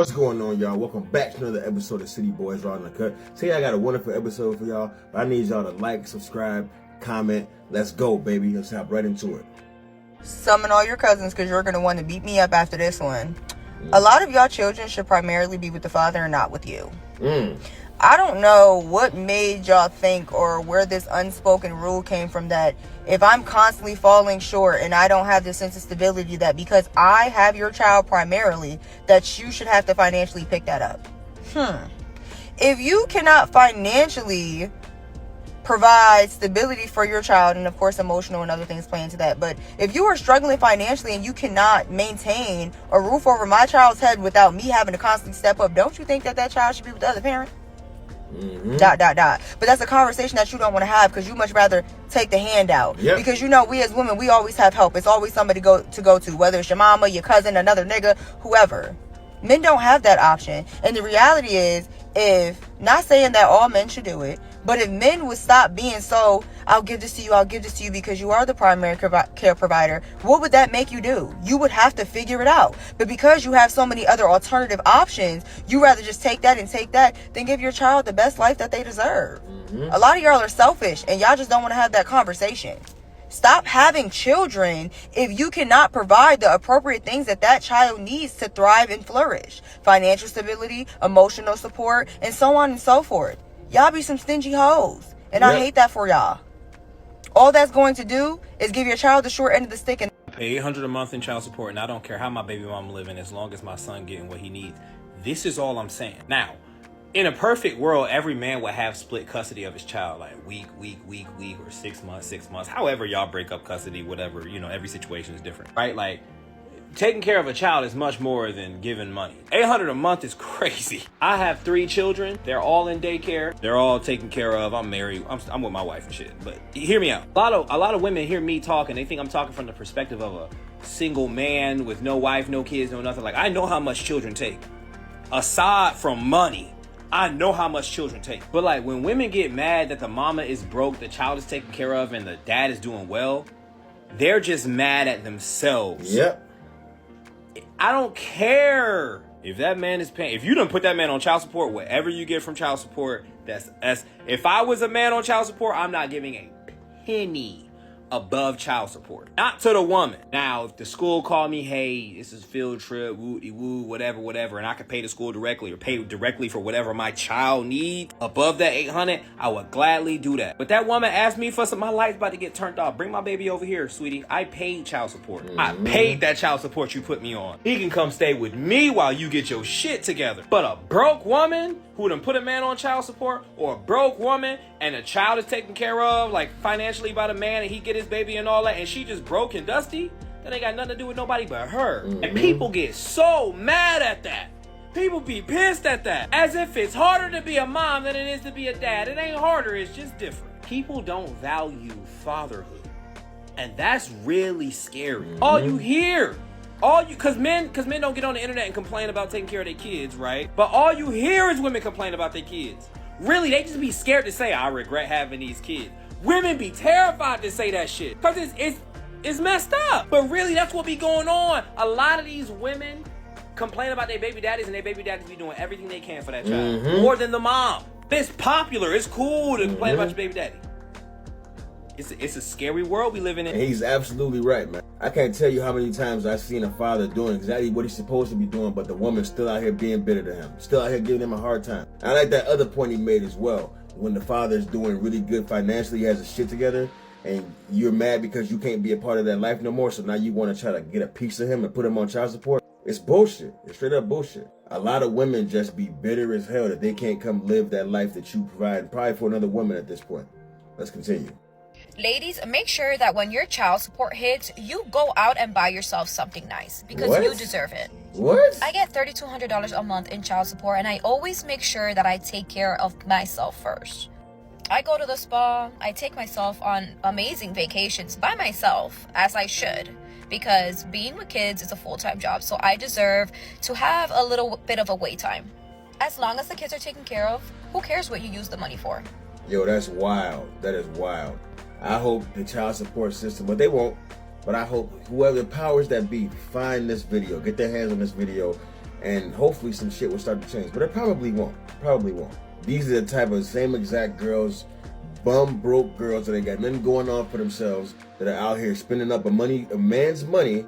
What's going on, y'all? Welcome back to another episode of City Boys Raw Uncut. Today I got a wonderful episode for y'all, but I need y'all to like, subscribe, comment. Let's go, baby. Let's hop right into it. Summon all your cousins because you're going to want to beat me up after this one. A lot of y'all children should primarily be with the father and not with you. I don't know what made y'all think or where this unspoken rule came from that if I'm constantly falling short and I don't have this sense of stability, that because I have your child primarily, that you should have to financially pick that up. If you cannot financially provide stability for your child, and of course emotional and other things play into that, but if you are struggling financially and you cannot maintain a roof over my child's head without me having to constantly step up, don't you think that that child should be with the other parent? But that's a conversation that you don't want to have because you much rather take the handout. Because you know, we as women, we always have help. It's always somebody to go to, whether it's your mama, your cousin, another nigga, whoever. Men don't have that option. And the reality is, if, not saying that all men should do it, but if men would stop being so, I'll give this to you because you are the primary care provider, what would that make you do? You would have to figure it out. But because you have so many other alternative options, you rather just take that than give your child the best life that they deserve. A lot of y'all are selfish and y'all just don't want to have that conversation. Stop having children if you cannot provide the appropriate things that child needs to thrive and flourish. Financial stability, emotional support, and so on and so forth. Y'all be some stingy hoes. And I hate that for y'all. All that's going to do is give your child the short end of the stick. And I pay $800 a month in child support, and I don't care how my baby mama living as long as my son getting what he needs. This is all I'm saying. Now, in a perfect world, every man would have split custody of his child, like week, or 6 months, however y'all break up custody, whatever, you know, every situation is different, right? Like, taking care of a child is much more than giving money. $800 a month is crazy. I have 3 children. They're all in daycare. They're all taken care of. I'm married. I'm with my wife and shit. But hear me out. A lot of women hear me talk and they think I'm talking from the perspective of a single man with no wife, no kids, no nothing. Like, I know how much children take. Aside from money, I know how much children take. But like, when women get mad that the mama is broke, the child is taken care of, and the dad is doing well, they're just mad at themselves. I don't care if that man is paying. If you don't put that man on child support, whatever you get from child support, that's if I was a man on child support, I'm not giving a penny above child support. Not to the woman. Now, if the school called me, hey, this is field trip, woo, whatever, and I could pay the school directly or pay directly for whatever my child needs above that $800, I would gladly do that. But that woman asked me for some, my light's about to get turned off. Bring my baby over here, sweetie. I paid child support. I paid that child support you put me on. He can come stay with me while you get your shit together. But a broke woman who done put a man on child support, or a broke woman and a child is taken care of, like financially by the man, and he get his baby and all that, and she just broke and dusty, that ain't got nothing to do with nobody but her. And people get so mad at that. People be pissed at that. As if it's harder to be a mom than it is to be a dad. It ain't harder, it's just different. People don't value fatherhood. And that's really scary. All you hear, cause men don't get on the internet and complain about taking care of their kids, right? But all you hear is women complain about their kids. Really, they just be scared to say, I regret having these kids. Women be terrified to say that shit because it's messed up. But really, that's what be going on. A lot of these women complain about their baby daddies, and their baby daddies be doing everything they can for that child. More than the mom. It's popular. It's cool to complain about your baby daddy. It's a scary world we living in. And he's absolutely right, man. I can't tell you how many times I've seen a father doing exactly what he's supposed to be doing, but the woman's still out here being bitter to him. Still out here giving him a hard time. I like that other point he made as well. When the father's doing really good financially, he has his shit together, and you're mad because you can't be a part of that life no more, so now you want to try to get a piece of him and put him on child support. It's bullshit. It's straight up bullshit. A lot of women just be bitter as hell that they can't come live that life that you provide, probably for another woman at this point. Let's continue. Ladies, make sure that when your child support hits, you go out and buy yourself something nice because you deserve it. What? I get $3,200 a month in child support, and I always make sure that I take care of myself first. I go to the spa, I take myself on amazing vacations by myself, as I should, because being with kids is a full-time job, so I deserve to have a little bit of a wait time. As long as the kids are taken care of, who cares what you use the money for? Yo, that's wild. That is wild. I hope the child support system, but they won't, but I hope whoever the powers that be find this video, get their hands on this video, and hopefully some shit will start to change. But it probably won't. Probably won't. These are the type of same exact girls, bum broke girls that ain't got nothing going on for themselves, that are out here spending up a man's money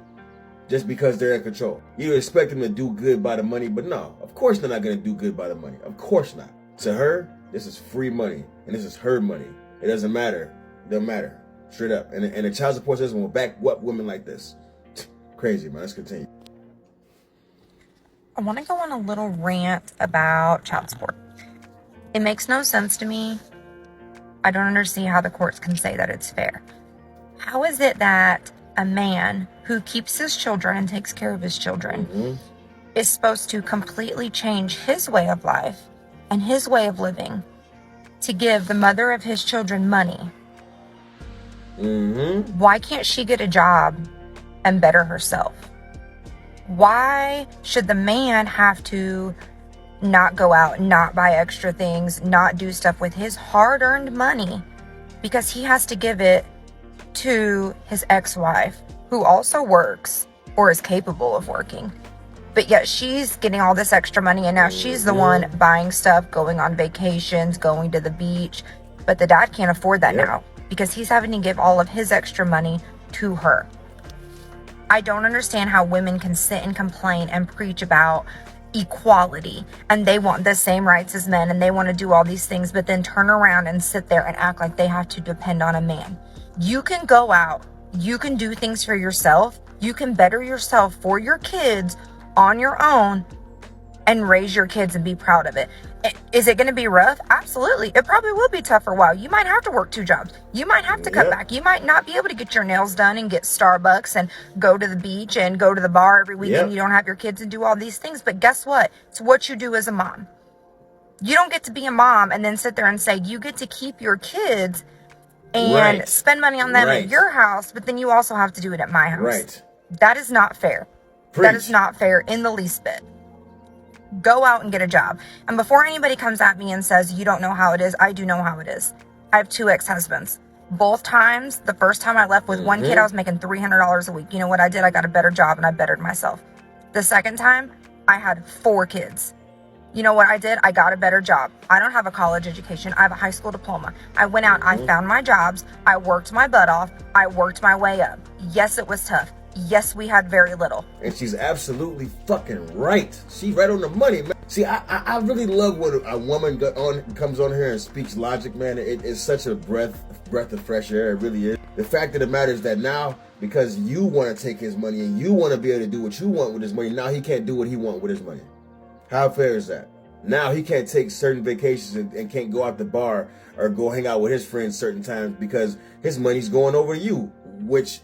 just because they're in control. You expect them to do good by the money, but no, of course they're not gonna do good by the money. Of course not. To her, this is free money, and this is her money. It doesn't matter. It doesn't matter. Straight up. And the child support system will back up women like this. Crazy, man. Let's continue. I want to go on a little rant about child support. It makes no sense to me. I don't understand how the courts can say that it's fair. How is it that a man who keeps his children and takes care of his children is supposed to completely change his way of life and his way of living to give the mother of his children money? Why can't she get a job and better herself? Why should the man have to not go out, not buy extra things, not do stuff with his hard-earned money because he has to give it to his ex-wife, who also works or is capable of working? But yet she's getting all this extra money, and now she's the one buying stuff, going on vacations, going to the beach. But the dad can't afford that now because he's having to give all of his extra money to her. I don't understand how women can sit and complain and preach about equality, and they want the same rights as men, and they want to do all these things, but then turn around and sit there and act like they have to depend on a man. You can go out, you can do things for yourself, you can better yourself for your kids on your own and raise your kids and be proud of it. Is it going to be rough? Absolutely. It probably will be tough for a while. You might have to work 2 jobs. You might have to cut back. You might not be able to get your nails done and get Starbucks and go to the beach and go to the bar every weekend. You don't have your kids and do all these things. But guess what? It's what you do as a mom. You don't get to be a mom and then sit there and say you get to keep your kids and spend money on them at your house, but then you also have to do it at my house. That is not fair. That is not fair in the least bit. Go out and get a job. And before anybody comes at me and says, you don't know how it is, I do know how it is. I have 2 ex-husbands. Both times, the first time I left with 1 kid, I was making $300 a week. You know what I did? I got a better job and I bettered myself. The second time, I had 4 kids. You know what I did? I got a better job. I don't have a college education. I have a high school diploma. I went out, I found my jobs. I worked my butt off. I worked my way up. Yes, it was tough. Yes, we had very little. And she's absolutely fucking right. She's right on the money, man. See, I really love when a woman comes on here and speaks logic, man. It's such a breath of fresh air. It really is. The fact of the matter is that now, because you want to take his money and you want to be able to do what you want with his money, now he can't do what he wants with his money. How fair is that? Now he can't take certain vacations and can't go out the bar or go hang out with his friends certain times because his money's going over to you, which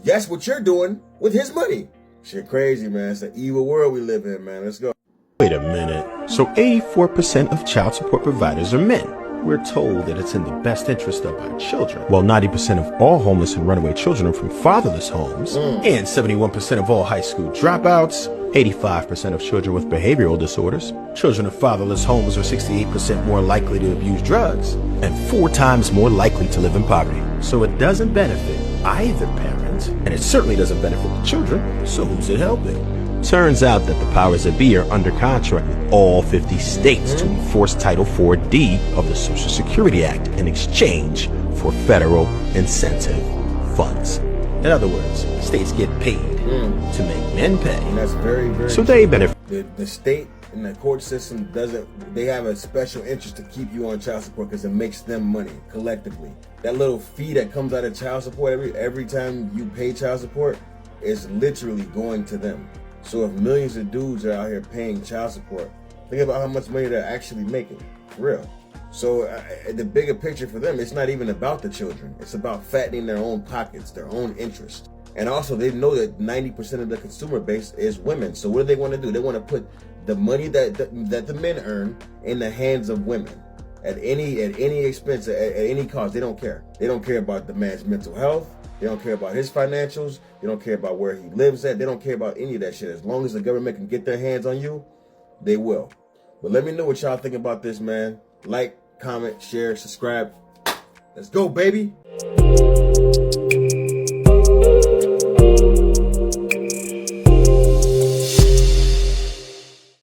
that's what you're doing with his money. Shit crazy, man. It's an evil world we live in, man. Let's go. Wait a minute. So 84% of child support providers are men. We're told that it's in the best interest of our children. While 90% of all homeless and runaway children are from fatherless homes, and 71% of all high school dropouts, 85% of children with behavioral disorders, children of fatherless homes are 68% more likely to abuse drugs, and 4 times more likely to live in poverty. So it doesn't benefit either parent, and it certainly doesn't benefit the children, so who's it helping? Turns out that the powers that be are under contract with all 50 states to enforce Title 4D of the Social Security Act in exchange for federal incentive funds. In other words, states get paid to make men pay. And that's very, very so they benefit. The state and the court system they have a special interest to keep you on child support because it makes them money collectively. That little fee that comes out of child support every time you pay child support is literally going to them. So if millions of dudes are out here paying child support, think about how much money they're actually making. For real. So the bigger picture for them, it's not even about the children. It's about fattening their own pockets, their own interest. And also they know that 90% of the consumer base is women. So what do they want to do? They want to put the money that the men earn in the hands of women at any expense, at any cost. They don't care. They don't care about the man's mental health. They don't care about his financials. They don't care about where he lives at. They don't care about any of that shit. As long as the government can get their hands on you, they will. But let me know what y'all think about this, man. Like, comment, share, subscribe. Let's go, baby.